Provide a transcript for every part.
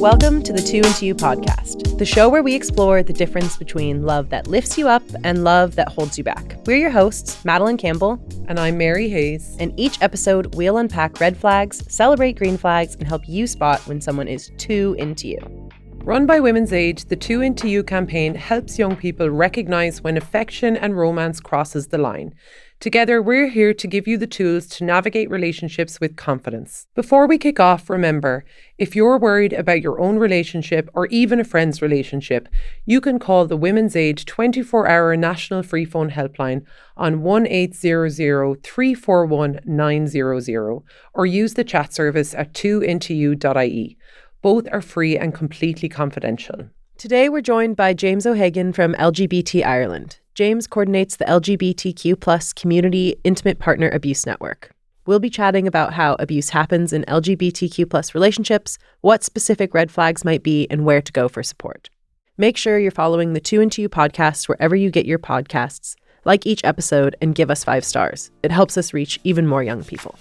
Welcome to the Two Into You podcast, the show where we explore the difference between love that lifts you up and love that holds you back. We're your hosts, Madeline Campbell. And I'm Mary Hayes. In each episode, we'll unpack red flags, celebrate green flags, and help you spot when someone is too into you. Run by Women's Age, the Two Into You campaign helps young people recognise when affection and romance crosses the line. Together, we're here to give you the tools to navigate relationships with confidence. Before we kick off, remember, if you're worried about your own relationship or even a friend's relationship, you can call the Women's Age 24-hour national Freephone helpline on 1-800-341-900 or use the chat service at twointoyou.ie. Both are free and completely confidential. Today, we're joined by James O'Hagan from LGBT Ireland. James coordinates the LGBTQ+ Community Intimate Partner Abuse Network. We'll be chatting about how abuse happens in LGBTQ+ relationships, what specific red flags might be, and where to go for support. Make sure you're following the Two Into You podcast wherever you get your podcasts. Like each episode and give us 5 stars. It helps us reach even more young people.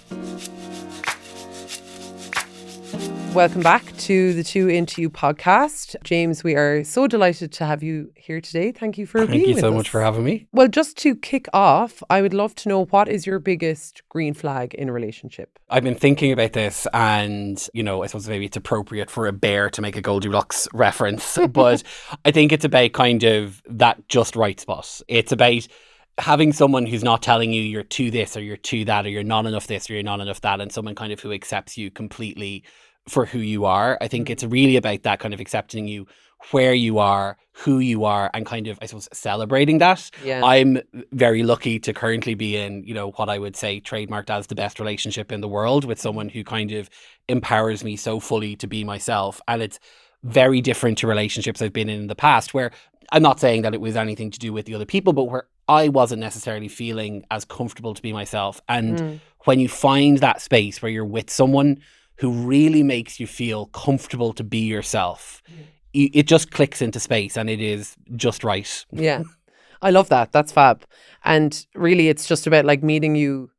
Welcome back to the Two Into You podcast. James, we are so delighted to have you here today. Thank you for being with us. Thank you so much for having me. Well, just to kick off, I would love to know, what is your biggest green flag in a relationship? I've been thinking about this and, I suppose maybe it's appropriate for a bear to make a Goldilocks reference, but I think it's about kind of that just right spot. It's about having someone who's not telling you you're too this or you're too that or you're not enough this or you're not enough that, and someone kind of who accepts you completely for who you are. I think it's really about that kind of accepting you where you are, who you are, and kind of, I suppose, celebrating that. Yeah. I'm very lucky to currently be in, what I would say trademarked as the best relationship in the world with someone who kind of empowers me so fully to be myself. And it's very different to relationships I've been in the past, where I'm not saying that it was anything to do with the other people, but where I wasn't necessarily feeling as comfortable to be myself. And when you find that space where you're with someone who really makes you feel comfortable to be yourself, it just clicks into space and it is just right. Yeah, I love that. That's fab. And really, it's just about like meeting you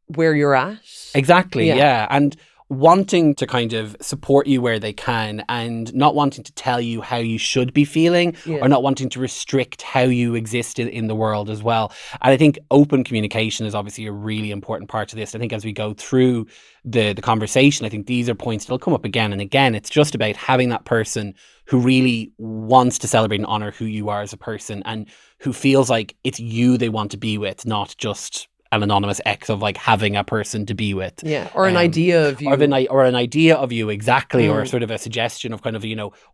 where you're at. Exactly, yeah. And wanting to kind of support you where they can and not wanting to tell you how you should be feeling or not wanting to restrict how you exist in the world as well. And I think open communication is obviously a really important part of this. I think as we go through the conversation, I think these are points that'll come up again and again. It's just about having that person who really wants to celebrate and honor who you are as a person and who feels like it's you they want to be with, not just an anonymous ex of like having a person to be with. Yeah, or an idea of you. Or an idea of you, exactly, or sort of a suggestion of kind of,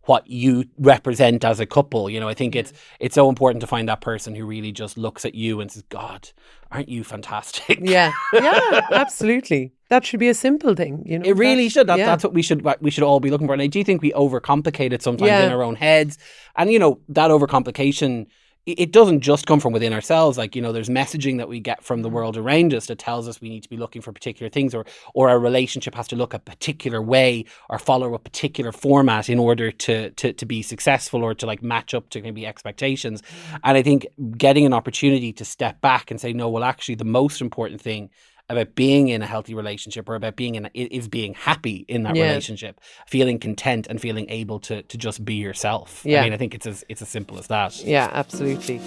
what you represent as a couple. I think it's so important to find that person who really just looks at you and says, God, aren't you fantastic? Yeah, absolutely. That should be a simple thing, It really should. That's what we should all be looking for. And I do think we overcomplicate it sometimes in our own heads. And, that overcomplication, it doesn't just come from within ourselves. Like, there's messaging that we get from the world around us that tells us we need to be looking for particular things, or our relationship has to look a particular way or follow a particular format in order to be successful or to like match up to maybe expectations. And I think getting an opportunity to step back and say, no, well, actually the most important thing about being in a healthy relationship or about being is being happy in that relationship, feeling content and feeling able to just be yourself. Yeah. I mean, I think it's as simple as that. Yeah, absolutely.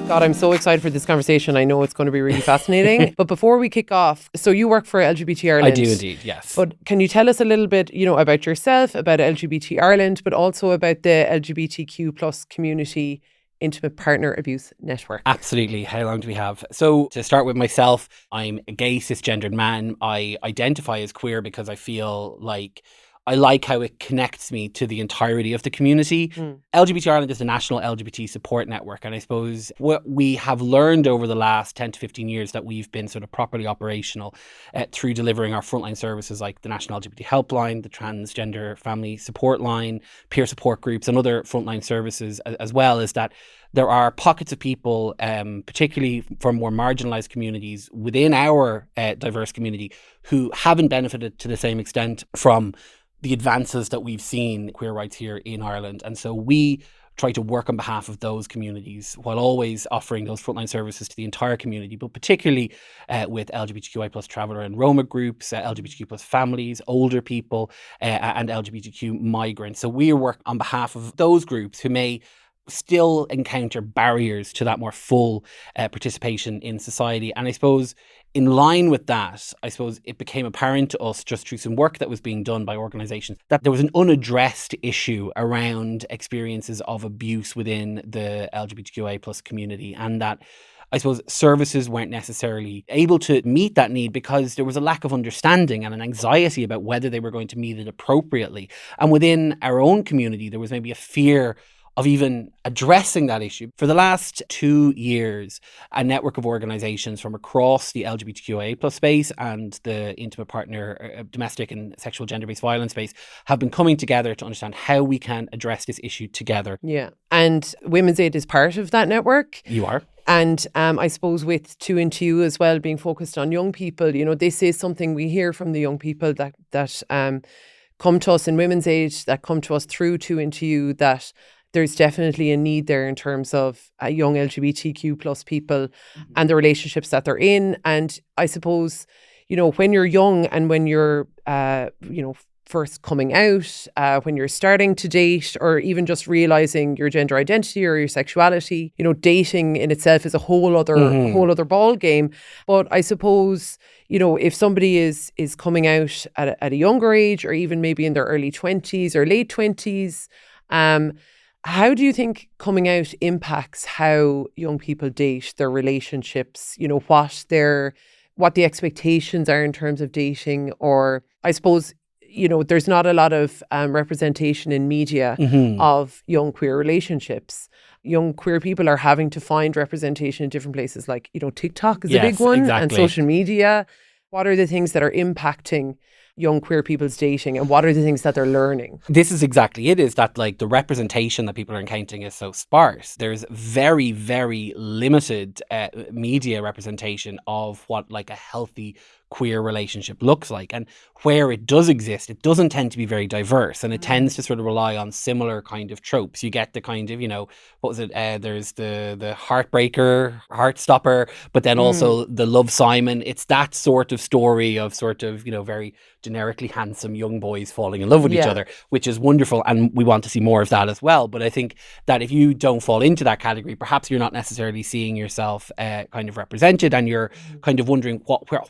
God, I'm so excited for this conversation. I know it's going to be really fascinating. But before we kick off, so you work for LGBT Ireland. I do indeed, yes. But can you tell us a little bit, about yourself, about LGBT Ireland, but also about the LGBTQ+ Community Intimate Partner Abuse Network? Absolutely. How long do we have? So to start with myself, I'm a gay cisgendered man. I identify as queer because I feel like I like how it connects me to the entirety of the community. LGBT Ireland is the national LGBT support network. And I suppose what we have learned over the last 10 to 15 years that we've been sort of properly operational through delivering our frontline services like the National LGBT Helpline, the Transgender Family Support Line, peer support groups and other frontline services as well, is that there are pockets of people, particularly from more marginalised communities within our diverse community, who haven't benefited to the same extent from the advances that we've seen queer rights here in Ireland. And so we try to work on behalf of those communities while always offering those frontline services to the entire community, but particularly with LGBTQI plus traveller and Roma groups, LGBTQ plus families, older people, and LGBTQ migrants. So we work on behalf of those groups who may still encounter barriers to that more full participation in society. And I suppose in line with that, I suppose it became apparent to us just through some work that was being done by organisations that there was an unaddressed issue around experiences of abuse within the LGBTQI plus community, and that I suppose services weren't necessarily able to meet that need because there was a lack of understanding and an anxiety about whether they were going to meet it appropriately. And within our own community, there was maybe a fear of even addressing that issue. For the last 2 years, a network of organisations from across the LGBTQIA plus space and the intimate partner, domestic and sexual gender-based violence space have been coming together to understand how we can address this issue together. Yeah. And Women's Aid is part of that network. You are. And I suppose with 2 Into You as well, being focused on young people, you know, this is something we hear from the young people that come to us in Women's Aid, that come to us through 2 Into You, that there's definitely a need there in terms of young LGBTQ plus people and the relationships that they're in. And I suppose, you know, when you're young and when you're, first coming out, when you're starting to date, or even just realizing your gender identity or your sexuality, you know, dating in itself is a whole other ball game. But I suppose, you know, if somebody is coming out at a younger age, or even maybe in their early 20s or late 20s, how do you think coming out impacts how young people date, their relationships, you know, what the expectations are in terms of dating? Or I suppose, you know, there's not a lot of representation in media of young queer relationships. Young queer people are having to find representation in different places, like, you know, TikTok is a big one, exactly. And social media. What are the things that are impacting young queer people's dating, and what are the things that they're learning? This is exactly it, is that like the representation that people are encountering is so sparse. There's very, very limited media representation of what like a healthy queer relationship looks like. And where it does exist, it doesn't tend to be very diverse, and it tends to sort of rely on similar kind of tropes. You get the kind of, you know, what was it? There's the heartbreaker, heartstopper, but then also the Love Simon. It's that sort of story of sort of, you know, very generically handsome young boys falling in love with each other, which is wonderful. And we want to see more of that as well. But I think that if you don't fall into that category, perhaps you're not necessarily seeing yourself kind of represented, and you're kind of wondering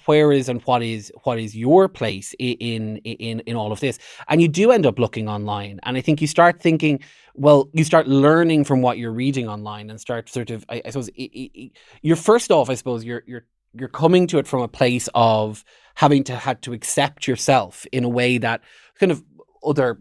where is and what is your place in all of this. And you do end up looking online, and I think you start thinking, well, you start learning from what you're reading online, and start sort of, I suppose, you're first off, I suppose you're coming to it from a place of having had to accept yourself in a way that kind of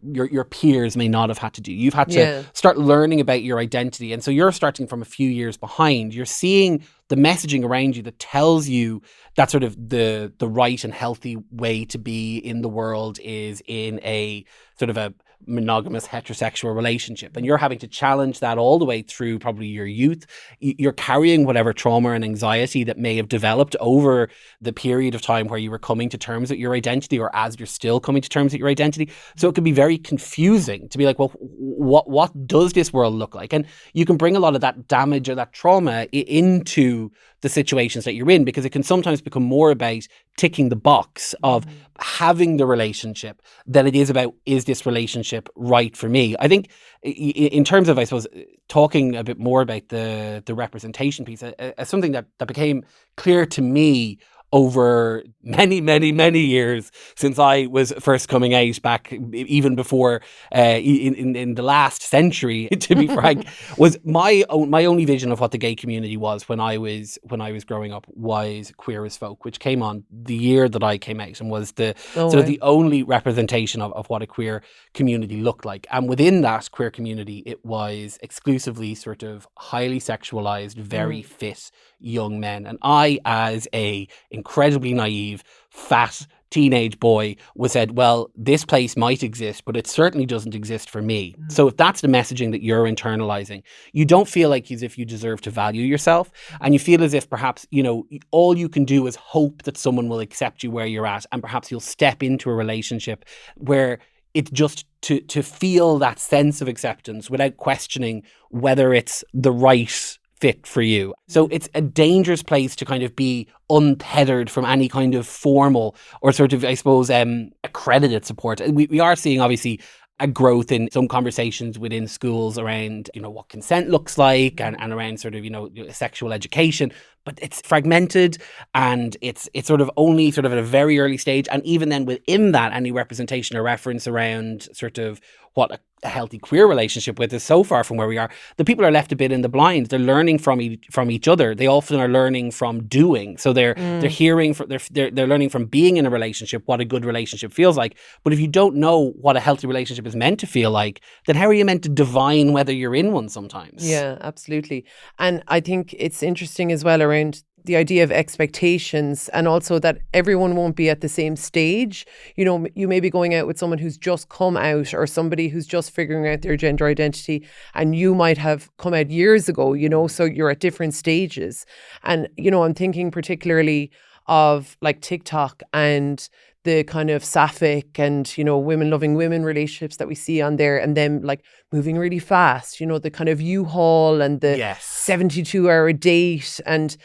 your peers may not have had to do. You've had to start learning about your identity. And so you're starting from a few years behind. You're seeing the messaging around you that tells you that sort of the right and healthy way to be in the world is in a sort of a monogamous heterosexual relationship, and you're having to challenge that all the way through probably your youth. You're carrying whatever trauma and anxiety that may have developed over the period of time where you were coming to terms with your identity, or as you're still coming to terms with your identity. So it can be very confusing to be like, well, what does this world look like? And you can bring a lot of that damage or that trauma into the situations that you're in, because it can sometimes become more about ticking the box of having the relationship than it is about, is this relationship right for me? I think in terms of, I suppose, talking a bit more about the representation piece, something that became clear to me over many years since I was first coming out, back even before in the last century, to be frank, was my only vision of what the gay community was when I was growing up was Queer as Folk, which came on the year that I came out, and was the the only representation of what a queer community looked like. And within that queer community, it was exclusively sort of highly sexualized, very fit young men. And I, as a incredibly naive, fat teenage boy, was said, well, this place might exist, but it certainly doesn't exist for me. So if that's the messaging that you're internalizing, you don't feel like as if you deserve to value yourself, and you feel as if perhaps, you know, all you can do is hope that someone will accept you where you're at, and perhaps you'll step into a relationship where it's just to feel that sense of acceptance without questioning whether it's the right fit for you. So it's a dangerous place to kind of be untethered from any kind of formal or sort of, I suppose, accredited support. We are seeing, obviously, a growth in some conversations within schools around, what consent looks like and around sort of, sexual education. But it's fragmented and it's sort of only sort of at a very early stage. And even then within that, any representation or reference around sort of what a healthy queer relationship with is so far from where we are. The people are left a bit in the blind. They're learning from each other. They often are learning from doing. So they're hearing from they're learning from being in a relationship what a good relationship feels like. But if you don't know what a healthy relationship is meant to feel like, then how are you meant to divine whether you're in one sometimes? Yeah, absolutely. And I think it's interesting as well around the idea of expectations, and also that everyone won't be at the same stage. You may be going out with someone who's just come out, or somebody who's just figuring out their gender identity, and you might have come out years ago, so you're at different stages. And, I'm thinking particularly of like TikTok and the kind of sapphic and, women loving women relationships that we see on there, and them like moving really fast, the kind of U-Haul and the 72-hour date, and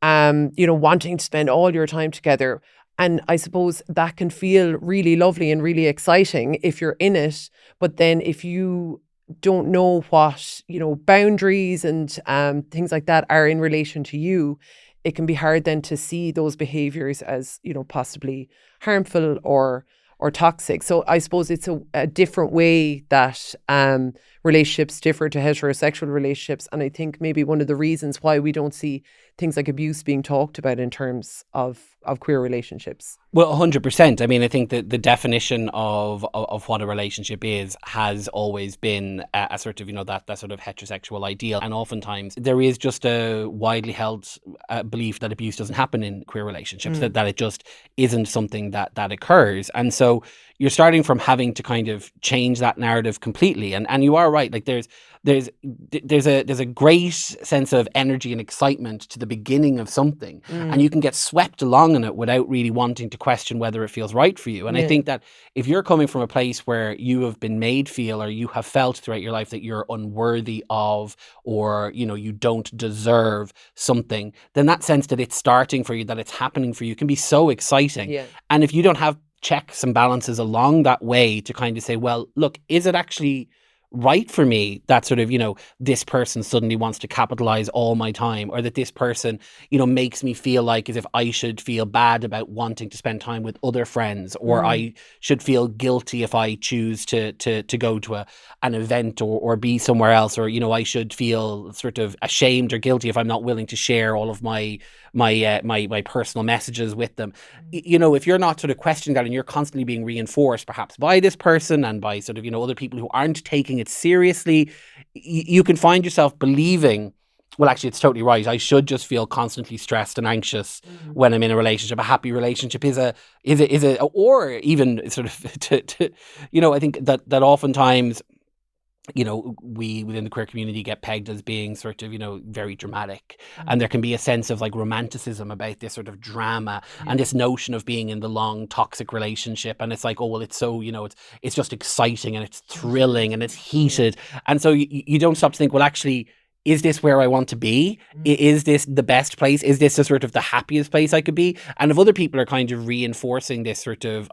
wanting to spend all your time together. And I suppose that can feel really lovely and really exciting if you're in it. But then if you don't know what, boundaries and things like that are in relation to you, it can be hard then to see those behaviors as, possibly harmful or toxic. So I suppose it's a different way that relationships differ to heterosexual relationships. And I think maybe one of the reasons why we don't see things like abuse being talked about in terms of queer relationships. Well, 100%. I mean, I think that the definition of what a relationship is has always been a sort of, that sort of heterosexual ideal. And oftentimes there is just a widely held belief that abuse doesn't happen in queer relationships, that it just isn't something that occurs. And so you're starting from having to kind of change that narrative completely. And you are right. Like there's a great sense of energy and excitement to the beginning of something, and you can get swept along in it without really wanting to question whether it feels right for you. And I think that if you're coming from a place where you have been made feel, or you have felt throughout your life that you're unworthy of, or you don't deserve something, then that sense that it's starting for you, that it's happening for you, can be so exciting. And if you don't have checks and balances along that way to kind of say, well, look, is it actually right for me that sort of, this person suddenly wants to capitalize all my time, or that this person, makes me feel like as if I should feel bad about wanting to spend time with other friends, or I should feel guilty if I choose to go to an event or be somewhere else, or, I should feel sort of ashamed or guilty if I'm not willing to share all of my personal messages with them. If you're not sort of questioning that, and you're constantly being reinforced perhaps by this person and by sort of, other people who aren't taking it seriously, you can find yourself believing, well, actually, it's totally right. I should just feel constantly stressed and anxious when I'm in a relationship. A happy relationship is a, or even sort of, I think that oftentimes, we within the queer community get pegged as being sort of, very dramatic. And there can be a sense of like romanticism about this sort of drama and this notion of being in the long toxic relationship. And it's like, oh, well, it's so, it's just exciting and it's thrilling and it's heated. And so you don't stop to think, well, actually, is this where I want to be? Is this the best place? Is this the sort of the happiest place I could be? And if other people are kind of reinforcing this sort of,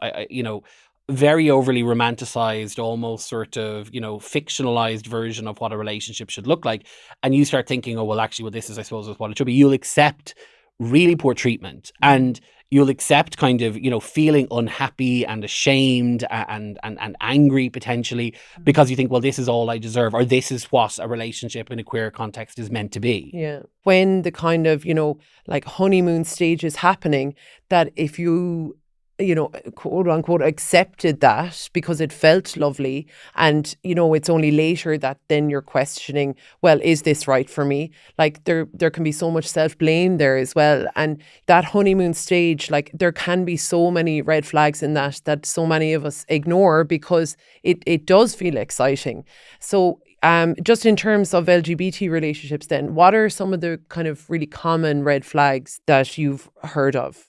very overly romanticized, almost sort of, fictionalized version of what a relationship should look like, and you start thinking, oh, well, actually, this is, I suppose, what it should be, you'll accept really poor treatment, and you'll accept kind of, feeling unhappy and ashamed and angry potentially, because you think, well, this is all I deserve, or this is what a relationship in a queer context is meant to be. Yeah. When the kind of, like honeymoon stage is happening, that if you quote unquote accepted that because it felt lovely, and it's only later that then you're questioning, well, is this right for me? Like there can be so much self-blame there as well. And that honeymoon stage, like there can be so many red flags in that so many of us ignore, because it does feel exciting. So just in terms of LGBT relationships then, what are some of the kind of really common red flags that you've heard of?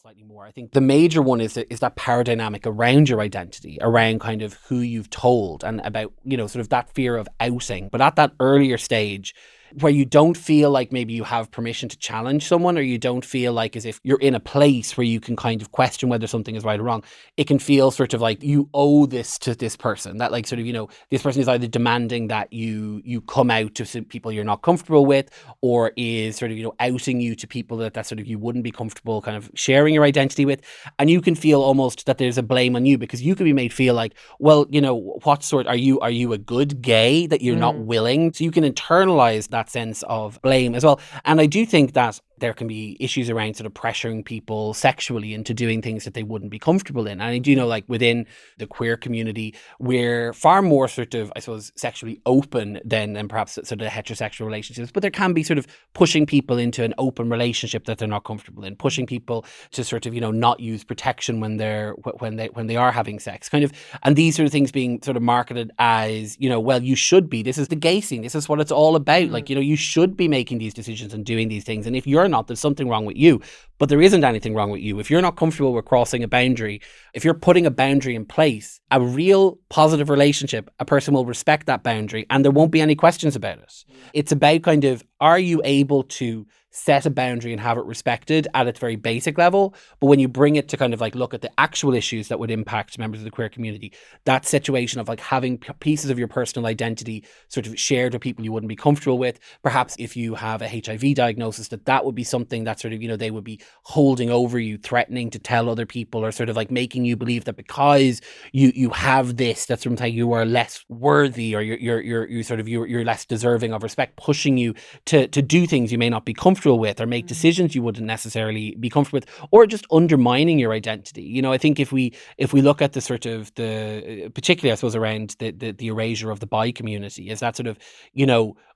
slightly more. I think the major one is that power dynamic around your identity, around kind of who you've told, and about, sort of that fear of outing. But at that earlier stage, where you don't feel like maybe you have permission to challenge someone, or you don't feel like as if you're in a place where you can kind of question whether something is right or wrong, it can feel sort of like you owe this to this person, that like sort of, this person is either demanding that you come out to some people you're not comfortable with, or is sort of, outing you to people that sort of you wouldn't be comfortable kind of sharing your identity with. And you can feel almost that there's a blame on you, because you can be made feel like, well, what sort are you a good gay that you're not willing? So you can internalize that sense of blame as well. And I do think that there can be issues around sort of pressuring people sexually into doing things that they wouldn't be comfortable in. And I do know, like, within the queer community, we're far more sort of, I suppose, sexually open than perhaps sort of heterosexual relationships. But there can be sort of pushing people into an open relationship that they're not comfortable in, pushing people to sort of, not use protection when they are having sex, kind of. And these sort of things being sort of marketed as, well, you should be. This is the gay scene. This is what it's all about. Like, you should be making these decisions and doing these things. And if you're not, there's something wrong with you. But there isn't anything wrong with you. If you're not comfortable with crossing a boundary, if you're putting a boundary in place, a real positive relationship, a person will respect that boundary and there won't be any questions about it. It's about kind of, are you able to set a boundary and have it respected at its very basic level? But when you bring it to kind of like look at the actual issues that would impact members of the queer community, that situation of like having pieces of your personal identity sort of shared with people you wouldn't be comfortable with, perhaps if you have a HIV diagnosis, that would be something that sort of, they would be holding over you, threatening to tell other people, or sort of like making you believe that because you have this, that sometimes you are less worthy, or you're less deserving of respect, pushing you to do things you may not be comfortable with, or make decisions you wouldn't necessarily be comfortable with, or just undermining your identity. I think if we look at the sort of particularly I suppose around the erasure of the bi community, is that sort of,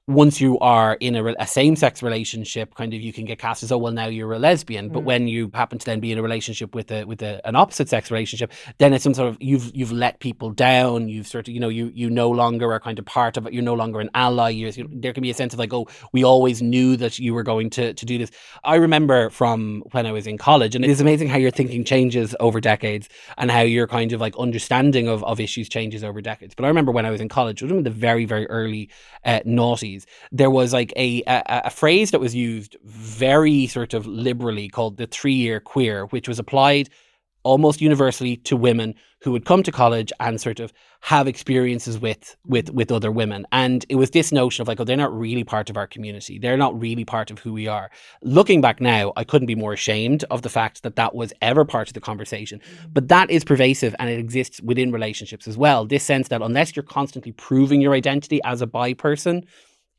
once you are in a same-sex relationship, kind of you can get cast as, oh, well, now you're a lesbian. But when you happen to then be in a relationship with an opposite-sex relationship, then it's some sort of, you've let people down. You've sort of, you no longer are kind of part of it. You're no longer an ally. There can be a sense of like, oh, we always knew that you were going to do this. I remember from when I was in college, and it is amazing how your thinking changes over decades and how your kind of like understanding of issues changes over decades. But I remember when I was in college, it was in the very, very early noughties, there was like a phrase that was used very sort of liberally called the 3-year queer, which was applied almost universally to women who would come to college and sort of have experiences with other women. And it was this notion of like, oh, they're not really part of our community. They're not really part of who we are. Looking back now, I couldn't be more ashamed of the fact that was ever part of the conversation. But that is pervasive, and it exists within relationships as well. This sense that unless you're constantly proving your identity as a bi person,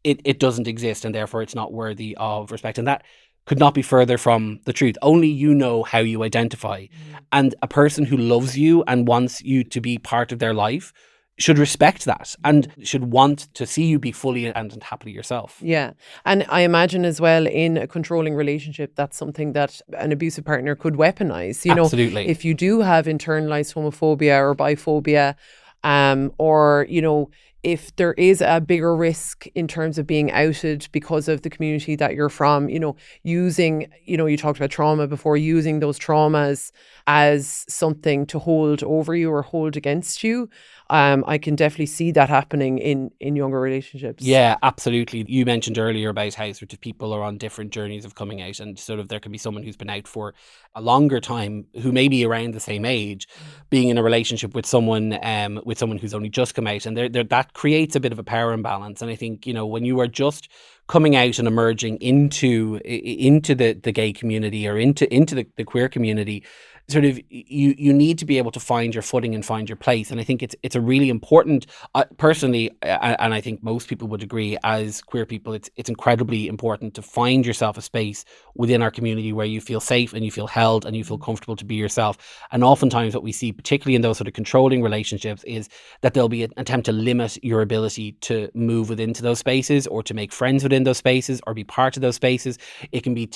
it doesn't exist, and therefore it's not worthy of respect. And that could not be further from the truth. Only you know how you identify. And a person who loves you and wants you to be part of their life should respect that and should want to see you be fully and happily yourself. Yeah. And I imagine as well, in a controlling relationship, that's something that an abusive partner could weaponize. Absolutely. If you do have internalized homophobia or biphobia, or, if there is a bigger risk in terms of being outed because of the community that you're from, using, you talked about trauma before, using those traumas as something to hold over you or hold against you. I can definitely see that happening in younger relationships. Yeah, absolutely. You mentioned earlier about how sort of people are on different journeys of coming out, and sort of there can be someone who's been out for a longer time, who may be around the same age, being in a relationship with someone who's only just come out, and that creates a bit of a power imbalance. And I think, when you are just coming out and emerging into the gay community or into the queer community, sort of you need to be able to find your footing and find your place. And I think it's a really important, personally, and I think most people would agree, as queer people, it's incredibly important to find yourself a space within our community where you feel safe and you feel held and you feel comfortable to be yourself. And oftentimes what we see, particularly in those sort of controlling relationships, is that there'll be an attempt to limit your ability to move within those spaces, or to make friends within those spaces, or be part of those spaces. It can be,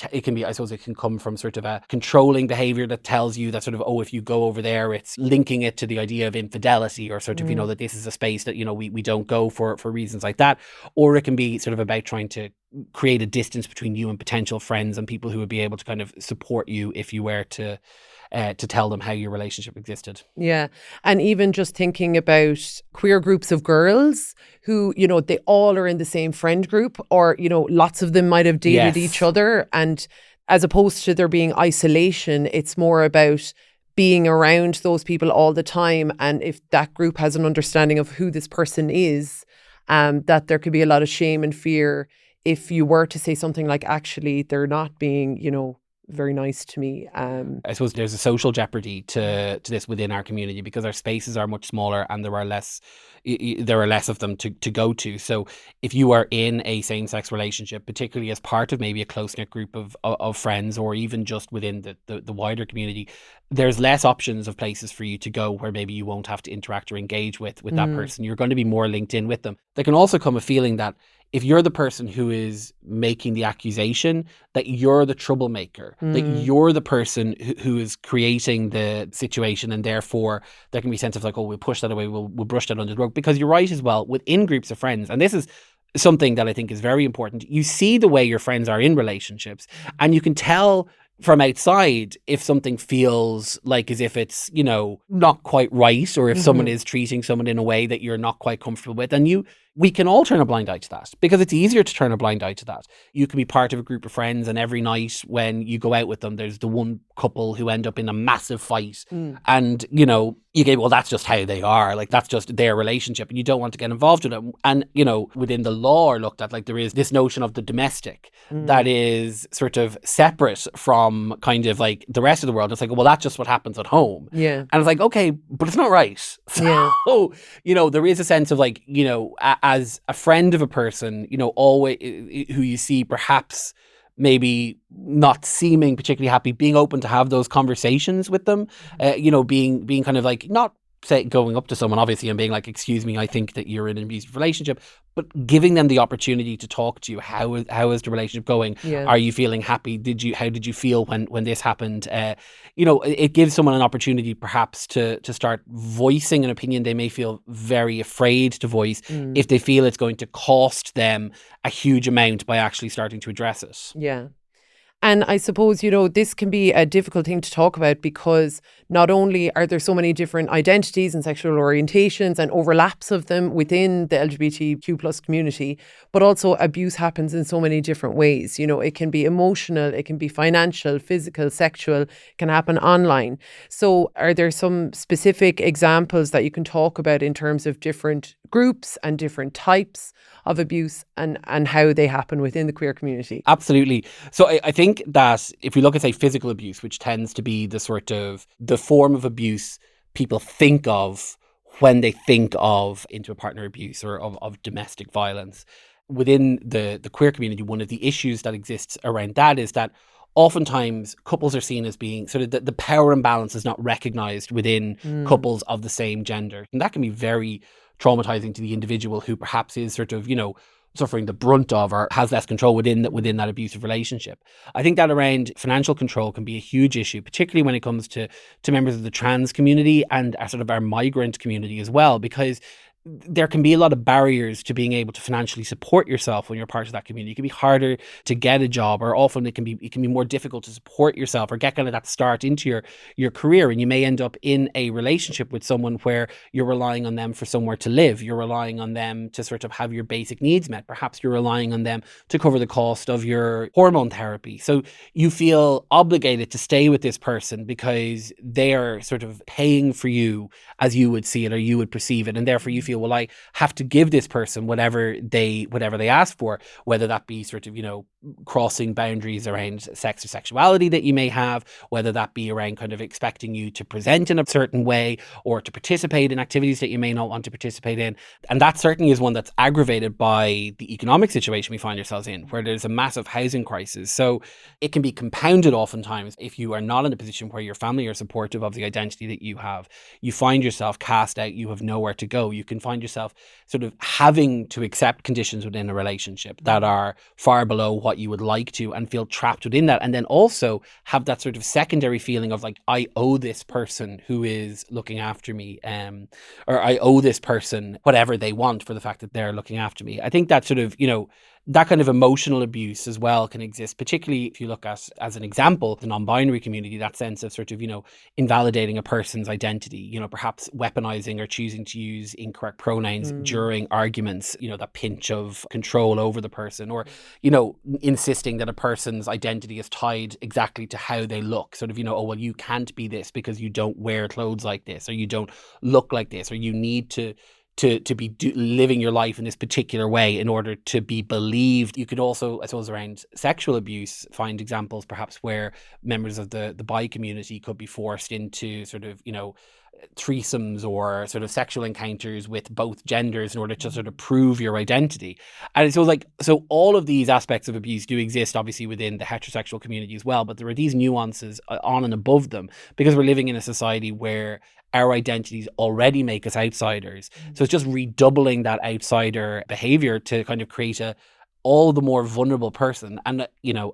I suppose it can come from sort of a controlling behavior that tells you that sort of, oh, if you go over there, it's linking it to the idea of infidelity, or sort of, that this is a space that, we don't go for reasons like that. Or it can be sort of about trying to create a distance between you and potential friends and people who would be able to kind of support you if you were to tell them how your relationship existed. Yeah. And even just thinking about queer groups of girls who, they all are in the same friend group, or, lots of them might have dated each other. And as opposed to there being isolation, it's more about being around those people all the time. And if that group has an understanding of who this person is, that there could be a lot of shame and fear if you were to say something like, actually, they're not being, very nice to me. I suppose there's a social jeopardy to this within our community, because our spaces are much smaller and there are less of them to go to. So if you are in a same-sex relationship, particularly as part of maybe a close-knit group of friends, or even just within the wider community, there's less options of places for you to go where maybe you won't have to interact or engage with that person. You're going to be more linked in with them. There can also come a feeling that if you're the person who is making the accusation, that you're the troublemaker, that you're the person who is creating the situation, and therefore there can be a sense of like, oh, we'll push that away, we'll brush that under the rug. Because you're right as well, within groups of friends, and this is something that I think is very important, you see the way your friends are in relationships, and you can tell from outside if something feels like as if it's, not quite right, or if someone is treating someone in a way that you're not quite comfortable with. And we can all turn a blind eye to that, because it's easier to turn a blind eye to that. You can be part of a group of friends, and every night when you go out with them, there's the one couple who end up in a massive fight. And, you go, well, that's just how they are. Like, that's just their relationship, and you don't want to get involved with it. And, within the law are looked at, like, there is this notion of the domestic that is sort of separate from kind of like the rest of the world. It's like, well, that's just what happens at home. Yeah. And it's like, okay, but it's not right. So, there is a sense of like, as a friend of a person, always who you see perhaps maybe not seeming particularly happy, being open to have those conversations with them, being kind of like, not say going up to someone obviously and being like, excuse me, I think that you're in an abusive relationship, but giving them the opportunity to talk to you. How is the relationship going? Yeah. Are you feeling happy? How did you feel when this happened? It gives someone an opportunity perhaps to start voicing an opinion they may feel very afraid to voice if they feel it's going to cost them a huge amount by actually starting to address it. Yeah. And I suppose, this can be a difficult thing to talk about, because not only are there so many different identities and sexual orientations and overlaps of them within the LGBTQ plus community, but also abuse happens in so many different ways. It can be emotional, it can be financial, physical, sexual, it can happen online. So are there some specific examples that you can talk about in terms of different groups and different types of abuse and how they happen within the queer community? Absolutely. So I think that if we look at, say, physical abuse, which tends to be the sort of the form of abuse people think of when they think of intimate partner abuse or of domestic violence, within the queer community, one of the issues that exists around that is that oftentimes couples are seen as being sort of the power imbalance is not recognized within couples of the same gender. And that can be very traumatizing to the individual who perhaps is sort of, suffering the brunt of or has less control within that abusive relationship. I think that around financial control can be a huge issue, particularly when it comes to members of the trans community and sort of our migrant community as well, because there can be a lot of barriers to being able to financially support yourself when you're part of that community. It can be harder to get a job, or often it can be more difficult to support yourself or get kind of that start into your career. And you may end up in a relationship with someone where you're relying on them for somewhere to live. You're relying on them to sort of have your basic needs met. Perhaps you're relying on them to cover the cost of your hormone therapy. So you feel obligated to stay with this person because they are sort of paying for you as you would see it or you would perceive it. And therefore you feel, well, I have to give this person whatever they ask for, whether that be sort of, crossing boundaries around sex or sexuality that you may have, whether that be around kind of expecting you to present in a certain way or to participate in activities that you may not want to participate in. And that certainly is one that's aggravated by the economic situation we find ourselves in, where there's a massive housing crisis. So it can be compounded oftentimes if you are not in a position where your family are supportive of the identity that you have. You find yourself cast out, you have nowhere to go. You can can find yourself sort of having to accept conditions within a relationship that are far below what you would like to, and feel trapped within that. And then also have that sort of secondary feeling of like, I owe this person who is looking after me, or I owe this person whatever they want for the fact that they're looking after me. I think that sort of, that kind of emotional abuse as well can exist, particularly if you look at, as an example, the non-binary community, that sense of sort of, invalidating a person's identity, perhaps weaponizing or choosing to use incorrect pronouns during arguments, that pinch of control over the person, or, insisting that a person's identity is tied exactly to how they look, sort of, oh, well, you can't be this because you don't wear clothes like this, or you don't look like this, or you need to be living your life in this particular way in order to be believed. You could also, I suppose, around sexual abuse, find examples perhaps where members of the bi community could be forced into sort of, threesomes or sort of sexual encounters with both genders in order to sort of prove your identity. And so all of these aspects of abuse do exist obviously within the heterosexual community as well, but there are these nuances on and above them because we're living in a society where our identities already make us outsiders. So it's just redoubling that outsider behavior to kind of create all the more vulnerable person. And,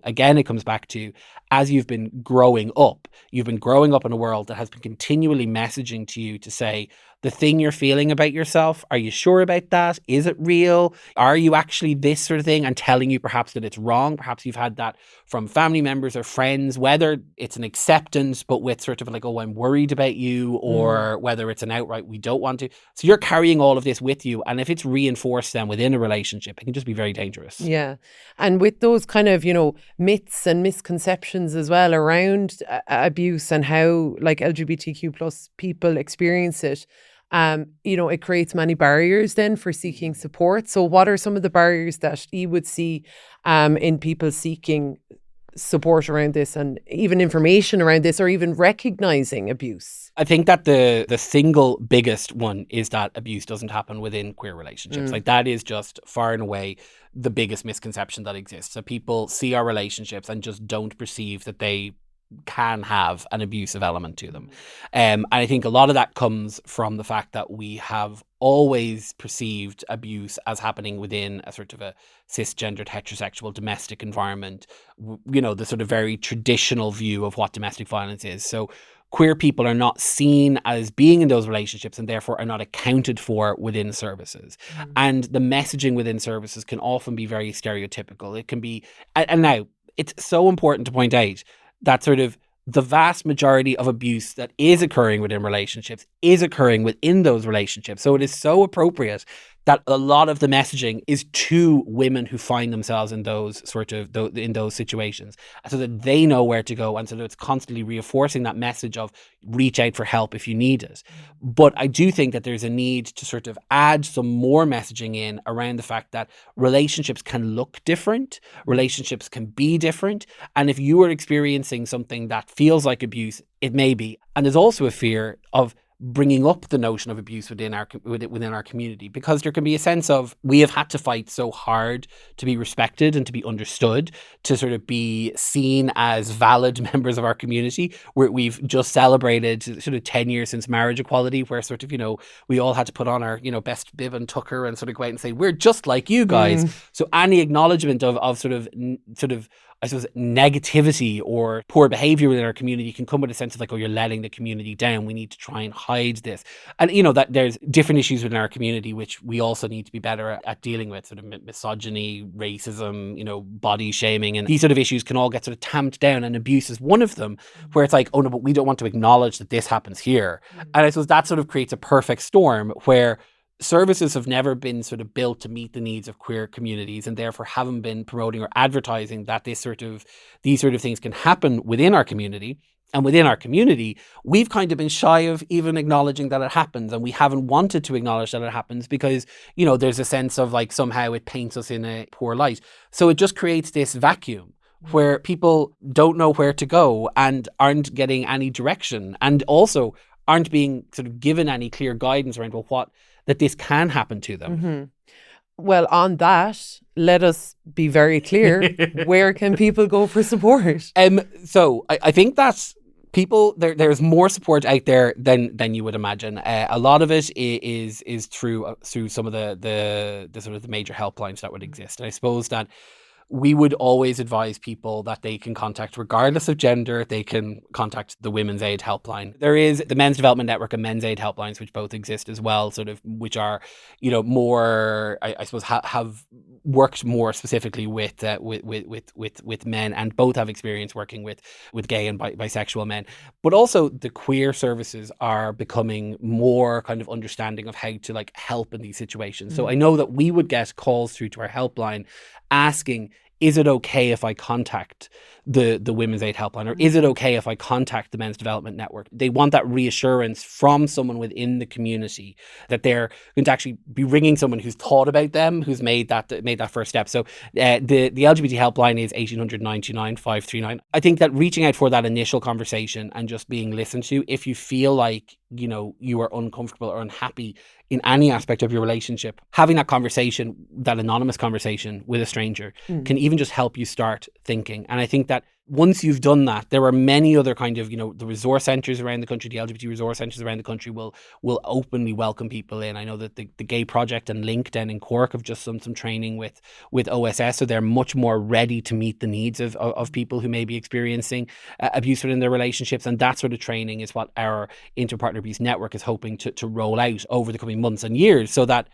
again, it comes back to, as you've been growing up in a world that has been continually messaging to you to say, the thing you're feeling about yourself, are you sure about that? Is it real? Are you actually this sort of thing? And telling you perhaps that it's wrong. Perhaps you've had that from family members or friends, whether it's an acceptance, but with sort of like, oh, I'm worried about you, or whether it's an outright, we don't want to. So you're carrying all of this with you. And if it's reinforced then within a relationship, it can just be very dangerous. Yeah. And with those kind of, myths and misconceptions as well around abuse and how like LGBTQ plus people experience it, it creates many barriers then for seeking support. So what are some of the barriers that you would see in people seeking support around this, and even information around this, or even recognizing abuse? I think that the single biggest one is that abuse doesn't happen within queer relationships. Like that is just far and away the biggest misconception that exists. So people see our relationships and just don't perceive that they can have an abusive element to them. And I think a lot of that comes from the fact that we have always perceived abuse as happening within a sort of a cisgendered heterosexual domestic environment, the sort of very traditional view of what domestic violence is. So queer people are not seen as being in those relationships and therefore are not accounted for within services. And the messaging within services can often be very stereotypical. It can be, and now it's so important to point out that sort of the vast majority of abuse that is occurring within relationships is occurring within those relationships. So it is so appropriate that a lot of the messaging is to women who find themselves in those in those situations, so that they know where to go, and so that it's constantly reinforcing that message of reach out for help if you need it. But I do think that there's a need to sort of add some more messaging in around the fact that relationships can look different, relationships can be different, and if you are experiencing something that feels like abuse, it may be. And there's also a fear of bringing up the notion of abuse within our community, because there can be a sense of, we have had to fight so hard to be respected and to be understood, to sort of be seen as valid members of our community. We've just celebrated sort of 10 years since marriage equality, where sort of, we all had to put on our, best bib and tucker and sort of go out and say, we're just like you guys. So any acknowledgement of sort of I suppose negativity or poor behavior within our community can come with a sense of like, oh, you're letting the community down. We need to try and hide this. And, that there's different issues within our community, which we also need to be better at dealing with, sort of misogyny, racism, body shaming. And these sort of issues can all get sort of tamped down, and abuse is one of them, where it's like, oh no, but we don't want to acknowledge that this happens here. And I suppose that sort of creates a perfect storm where services have never been sort of built to meet the needs of queer communities, and therefore haven't been promoting or advertising that these sort of things can happen within our community. And within our community, we've kind of been shy of even acknowledging that it happens, and we haven't wanted to acknowledge that it happens because, there's a sense of like somehow it paints us in a poor light. So it just creates this vacuum where people don't know where to go and aren't getting any direction, and also aren't being sort of given any clear guidance around that this can happen to them. Well, on that, let us be very clear. Where can people go for support? So I think that's there's more support out there than you would imagine. A lot of it is through some of the sort of the major helplines that would exist. And I suppose that we would always advise people that they can contact, regardless of gender, they can contact the Women's Aid Helpline. There is the Men's Development Network and Men's Aid Helplines, which both exist as well, sort of, which are, more, I suppose, have worked more specifically with men, and both have experience working with gay and bisexual men. But also the queer services are becoming more kind of understanding of how to like help in these situations. So I know that we would get calls through to our helpline asking, is it okay if I contact the Women's Aid Helpline, or is it okay if I contact the Men's Development Network? They want that reassurance from someone within the community that they're going to actually be ringing someone who's thought about them, who's made that first step. So the LGBT Helpline is 1800 929 539. I think that reaching out for that initial conversation and just being listened to, if you feel like you are uncomfortable or unhappy in any aspect of your relationship, having that conversation, that anonymous conversation with a stranger can even just help you start thinking. And I think that once you've done that, there are many other kind of, the resource centres around the country, the LGBT resource centres around the country will openly welcome people in. I know that the Gay Project and LinkedIn in Cork have just done some training with OSS, so they're much more ready to meet the needs of people who may be experiencing abuse within their relationships. And that sort of training is what our Interpartner Abuse Network is hoping to roll out over the coming months and years, so that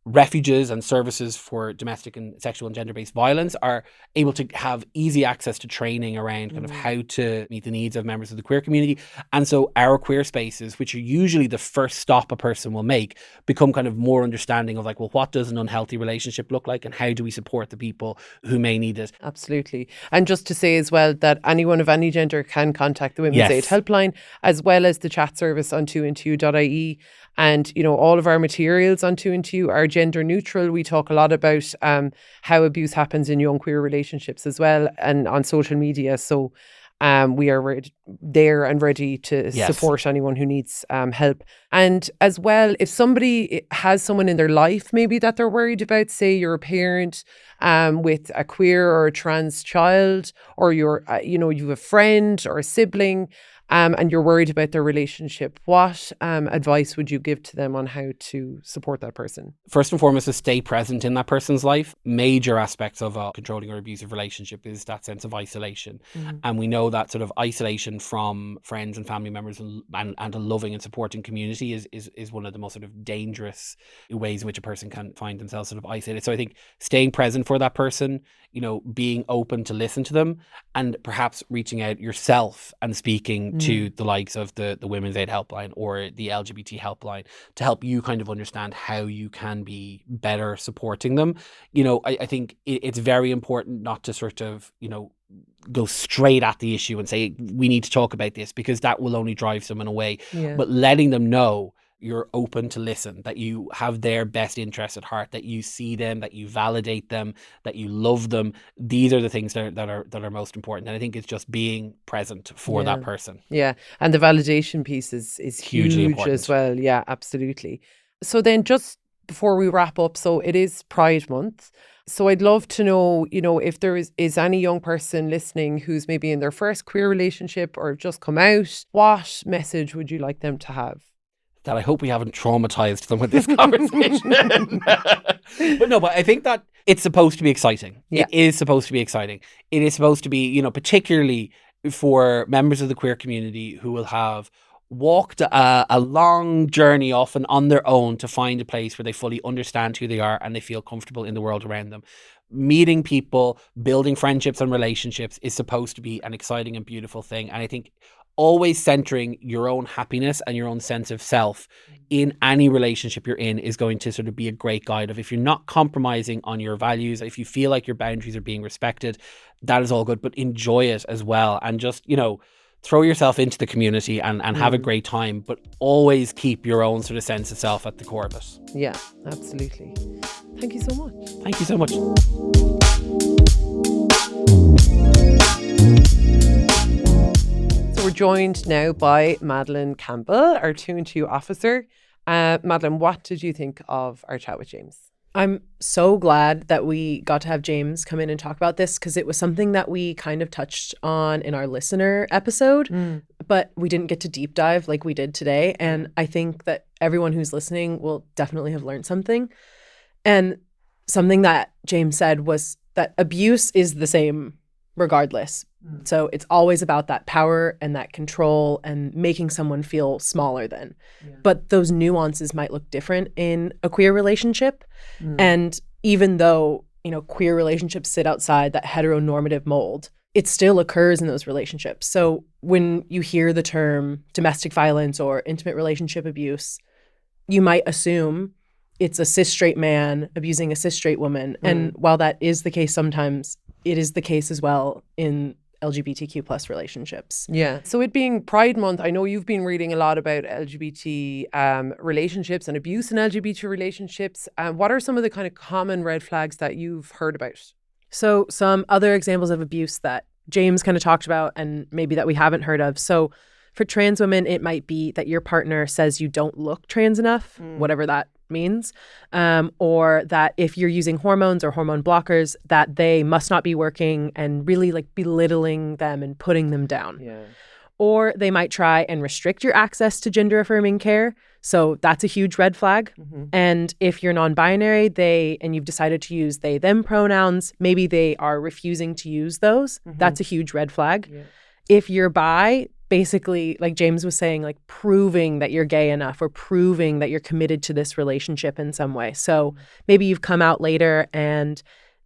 refuges and services for domestic and sexual and gender-based violence are able to have easy access to training around kind of how to meet the needs of members of the queer community. And so our queer spaces, which are usually the first stop a person will make, become kind of more understanding of like, well, what does an unhealthy relationship look like and how do we support the people who may need it? Absolutely. And just to say as well that anyone of any gender can contact the Women's Aid Helpline, as well as the chat service on 2and2.ie. And, all of our materials on 2and2 are gender neutral. We talk a lot about how abuse happens in young queer relationships as well, and on social media. So we are there and ready to support anyone who needs help. And as well, if somebody has someone in their life maybe that they're worried about, say you're a parent with a queer or a trans child, or you're you have a friend or a sibling, and you're worried about their relationship, what advice would you give to them on how to support that person? First and foremost, is stay present in that person's life. Major aspects of a controlling or abusive relationship is that sense of isolation. And we know that sort of isolation from friends and family members and a loving and supporting community is one of the most sort of dangerous ways in which a person can find themselves sort of isolated. So I think staying present for that person, being open to listen to them, and perhaps reaching out yourself and speaking to the likes of the Women's Aid Helpline or the LGBT Helpline to help you kind of understand how you can be better supporting them. I think it's very important not to sort of, go straight at the issue and say, we need to talk about this, because that will only drive someone away. But letting them know you're open to listen, that you have their best interests at heart, that you see them, that you validate them, that you love them. These are the things that are most important. And I think it's just being present for that person. Yeah. And the validation piece is hugely huge important as well. Yeah, absolutely. So then just before we wrap up, so it is Pride Month. So I'd love to know, if there is any young person listening who's maybe in their first queer relationship or just come out, what message would you like them to have? That I hope we haven't traumatized them with this conversation. But I think that it's supposed to be exciting. Yeah. It is supposed to be exciting. It is supposed to be, particularly for members of the queer community who will have walked a long journey, often on their own, to find a place where they fully understand who they are and they feel comfortable in the world around them. Meeting people, building friendships and relationships is supposed to be an exciting and beautiful thing. And I think always centering your own happiness and your own sense of self in any relationship you're in is going to sort of be a great guide of, if you're not compromising on your values, if you feel like your boundaries are being respected, that is all good, but enjoy it as well. And just, throw yourself into the community and have a great time, but always keep your own sort of sense of self at the core of it. Yeah, absolutely. Thank you so much. Thank you so much. So we're joined now by Madeline Campbell, our 2and2 officer. Madeline, what did you think of our chat with James? I'm so glad that we got to have James come in and talk about this, because it was something that we kind of touched on in our listener episode. but we didn't get to deep dive like we did today. And I think that everyone who's listening will definitely have learned something. And something that James said was that abuse is the same regardless. So it's always about that power and that control and making someone feel smaller than. But those nuances might look different in a queer relationship. And even though, queer relationships sit outside that heteronormative mold, it still occurs in those relationships. So when you hear the term domestic violence or intimate relationship abuse, you might assume it's a cis straight man abusing a cis straight woman. And while that is the case sometimes, it is the case as well in LGBTQ plus relationships. Yeah. So it being Pride Month, I know you've been reading a lot about LGBT relationships and abuse in LGBT relationships. What are some of the kind of common red flags that you've heard about? So some other examples of abuse that James kind of talked about and maybe that we haven't heard of. So for trans women, it might be that your partner says you don't look trans enough, whatever that means, or that if you're using hormones or hormone blockers, that they must not be working and really like belittling them and putting them down. Yeah. Or they might try and restrict your access to gender affirming care. So that's a huge red flag. And if you're non-binary, and you've decided to use they, them pronouns, maybe they are refusing to use those. That's a huge red flag. Yeah. If you're bi, basically, like James was saying, like proving that you're gay enough or proving that you're committed to this relationship in some way. So maybe you've come out later and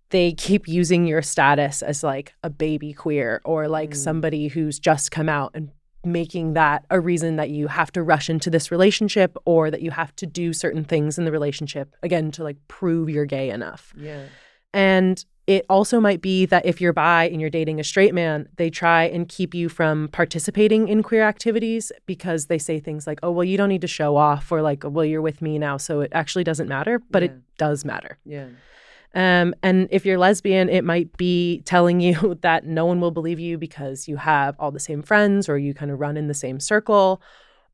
they keep using your status as like a baby queer or like somebody who's just come out and making that a reason that you have to rush into this relationship or that you have to do certain things in the relationship, again, to like prove you're gay enough. Yeah. And it also might be that if you're bi and you're dating a straight man, they try and keep you from participating in queer activities because they say things like, oh, well, you don't need to show off, or like, well, you're with me now, so it actually doesn't matter, but it does matter. Yeah. And if you're lesbian, it might be telling you that no one will believe you because you have all the same friends or you kind of run in the same circle,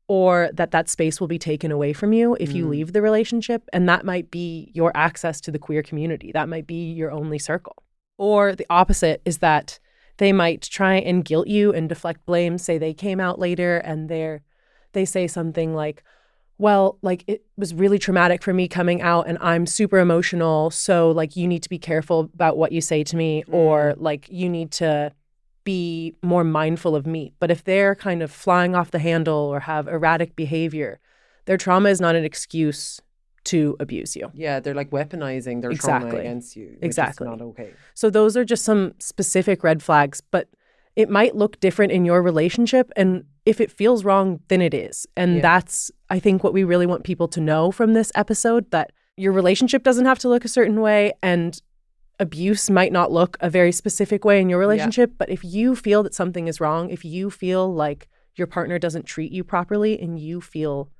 or that space will be taken away from you if you leave the relationship. And that might be your access to the queer community. That might be your only circle. Or the opposite is that they might try and guilt you and deflect blame, say they came out later and they say something like, well, like it was really traumatic for me coming out and I'm super emotional. So like you need to be careful about what you say to me, or like you need to be more mindful of me. But if they're kind of flying off the handle or have erratic behavior, their trauma is not an excuse to abuse you. Yeah, they're like weaponizing their trauma against you. Which is not okay. So those are just some specific red flags, but it might look different in your relationship. And if it feels wrong, then it is. And that's, I think, what we really want people to know from this episode, that your relationship doesn't have to look a certain way, and abuse might not look a very specific way in your relationship. But if you feel that something is wrong, if you feel like your partner doesn't treat you properly and you feel,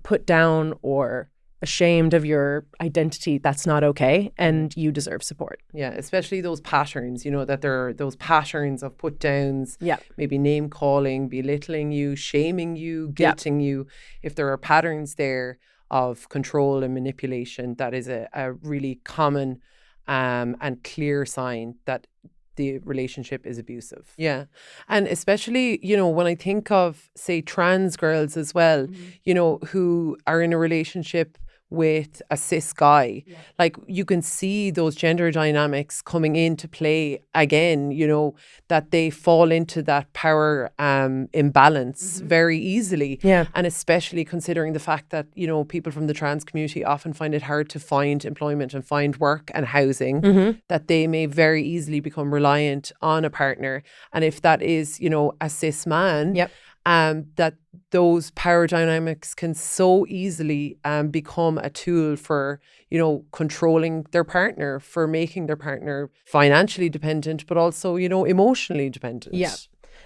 put down or ashamed of your identity, that's not okay, and you deserve support. Yeah, especially those patterns, that there are those patterns of put downs, maybe name calling, belittling you, shaming you, guilting you. If there are patterns there of control and manipulation, that is a really common and clear sign that the relationship is abusive. Yeah. And especially, when I think of, say, trans girls as well, who are in a relationship with a cis guy, like you can see those gender dynamics coming into play again, that they fall into that power imbalance very easily. Yeah. And especially considering the fact that, people from the trans community often find it hard to find employment and find work and housing, that they may very easily become reliant on a partner. And if that is, a cis man, that those power dynamics can so easily become a tool for, controlling their partner, for making their partner financially dependent, but also, emotionally dependent. Yeah.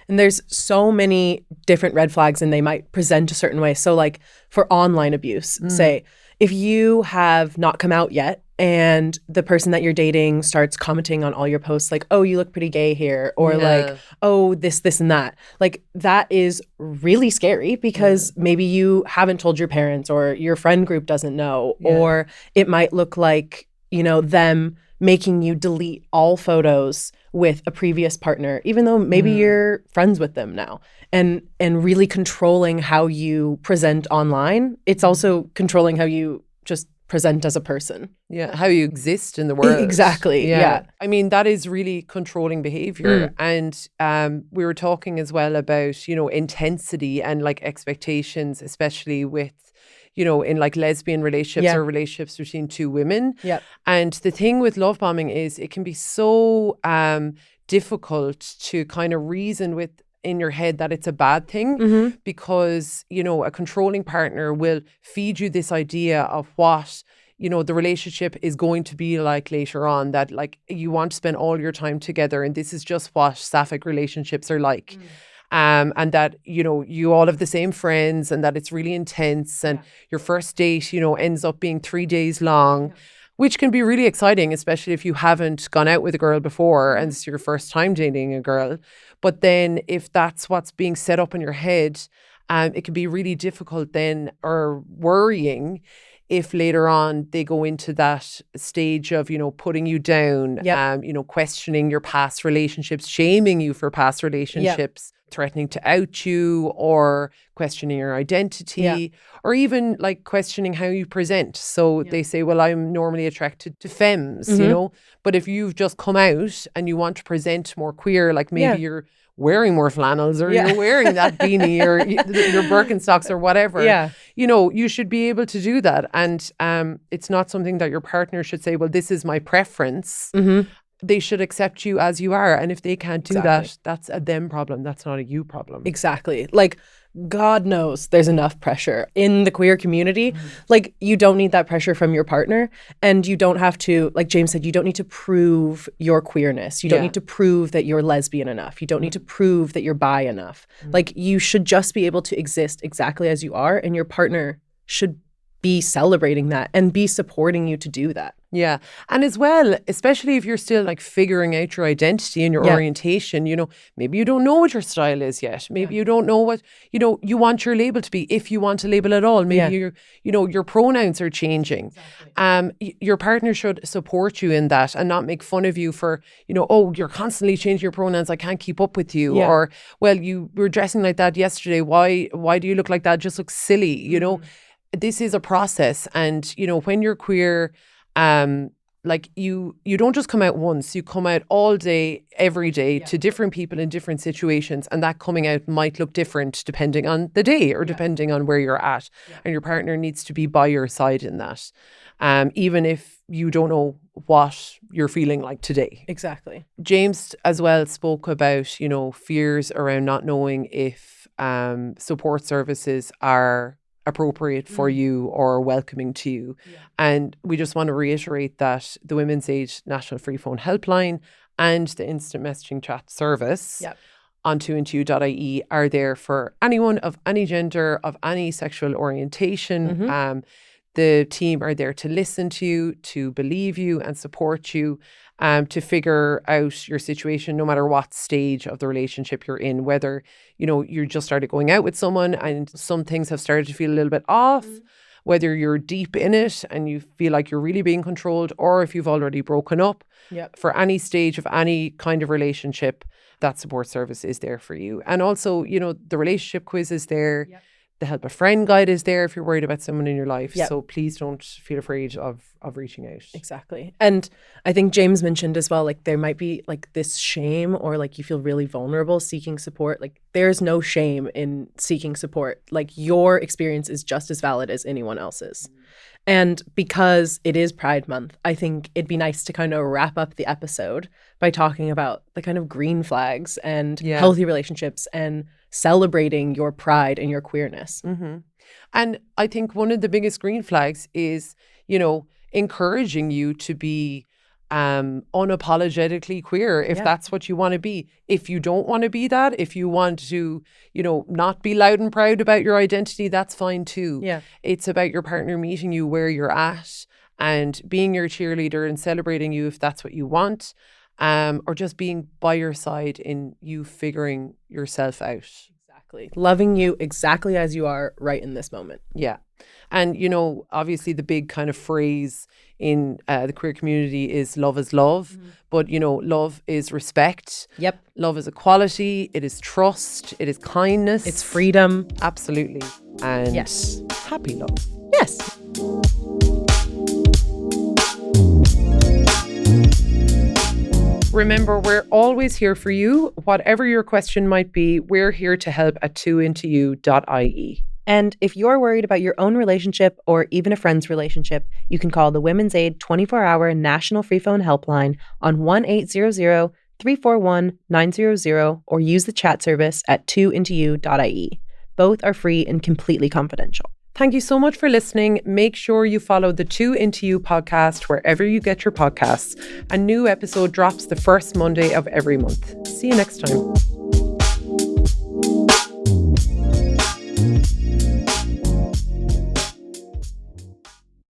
And there's so many different red flags and they might present a certain way. So like for online abuse, say, if you have not come out yet and the person that you're dating starts commenting on all your posts like, oh, you look pretty gay here, or like, oh, this, and that. Like that is really scary because maybe you haven't told your parents or your friend group doesn't know, or it might look like, them making you delete all photos with a previous partner, even though maybe you're friends with them now, and really controlling how you present online. It's also controlling how you just present as a person. Yeah, how you exist in the world. Exactly. Yeah. I mean, that is really controlling behavior. And we were talking as well about, you know, intensity and like expectations, especially with, you know, in like lesbian relationships or relationships between two women. Yeah. And the thing with love bombing is it can be so difficult to kind of reason with in your head that it's a bad thing, because, you know, a controlling partner will feed you this idea of what, you know, the relationship is going to be like later on, that like you want to spend all your time together and this is just what sapphic relationships are like. And that, you know, you all have the same friends and that it's really intense, and your first date, you know, ends up being 3 days long, which can be really exciting, especially if you haven't gone out with a girl before and it's your first time dating a girl. But then if that's what's being set up in your head, it can be really difficult then, or worrying, if later on they go into that stage of, you know, putting you down, you know, questioning your past relationships, shaming you for past relationships, threatening to out you, or questioning your identity, or even like questioning how you present. So they say, well, I'm normally attracted to femmes, you know, but if you've just come out and you want to present more queer, like maybe you're wearing more flannels, or you're wearing that beanie, or your Birkenstocks or whatever, you know, you should be able to do that. And it's not something that your partner should say, well, this is my preference. They should accept you as you are. And if they can't do that, that's a them problem. That's not a you problem. Exactly. Like, God knows there's enough pressure in the queer community. Like, you don't need that pressure from your partner. And you don't have to, like James said, you don't need to prove your queerness. You don't need to prove that you're lesbian enough. You don't need to prove that you're bi enough. Like, you should just be able to exist exactly as you are. And your partner should be celebrating that and be supporting you to do that. Yeah. And as well, especially if you're still like figuring out your identity and your orientation, you know, maybe you don't know what your style is yet. Maybe you don't know what, you know, you want your label to be, if you want a label at all. Maybe you're, you know, your pronouns are changing. Your partner should support you in that and not make fun of you for, you know, oh, you're constantly changing your pronouns, I can't keep up with you. Or, well, you were dressing like that yesterday. Why do you look like that? It just looks silly, you know. This is a process. And, you know, when you're queer, like you don't just come out once, you come out all day, every day to different people in different situations. And that coming out might look different depending on the day or depending on where you're at. And your partner needs to be by your side in that. Even if you don't know what you're feeling like today. Exactly. James as well spoke about, you know, fears around not knowing if support services are appropriate for you or welcoming to you. And we just want to reiterate that the Women's Aid National Freephone Helpline and the instant messaging chat service on 2andtwo.ie are there for anyone of any gender, of any sexual orientation. The team are there to listen to you, to believe you and support you, to figure out your situation, no matter what stage of the relationship you're in, whether, you know, you just started going out with someone and some things have started to feel a little bit off, whether you're deep in it and you feel like you're really being controlled, or if you've already broken up. For any stage of any kind of relationship, that support service is there for you. And also, you know, the relationship quiz is there. The Help a Friend guide is there if you're worried about someone in your life. So please don't feel afraid of reaching out. Exactly. And I think James mentioned as well, like there might be like this shame, or like you feel really vulnerable seeking support. Like there's no shame in seeking support. Like your experience is just as valid as anyone else's. And because it is Pride Month, I think it'd be nice to kind of wrap up the episode by talking about the kind of green flags and healthy relationships and celebrating your pride and your queerness. And I think one of the biggest green flags is, you know, encouraging you to be unapologetically queer if that's what you want to be. If you don't want to be that, if you want to, you know, not be loud and proud about your identity, that's fine too. It's about your partner meeting you where you're at and being your cheerleader and celebrating you if that's what you want. Or just being by your side in you figuring yourself out. Exactly. Loving you exactly as you are right in this moment. Yeah. And, you know, obviously the big kind of phrase in the queer community is love is love. But, you know, love is respect. Yep. Love is equality. It is trust. It is kindness. It's freedom. Absolutely. And Yes. happy love. Yes. Remember, we're always here for you. Whatever your question might be, we're here to help at 2intoyou.ie. And if you're worried about your own relationship or even a friend's relationship, you can call the Women's Aid 24-hour national Freephone helpline on 1-800-341-900 or use the chat service at 2intoyou.ie. Both are free and completely confidential. Thank you so much for listening. Make sure you follow the 2 Into You podcast wherever you get your podcasts. A new episode drops the first Monday of every month. See you next time.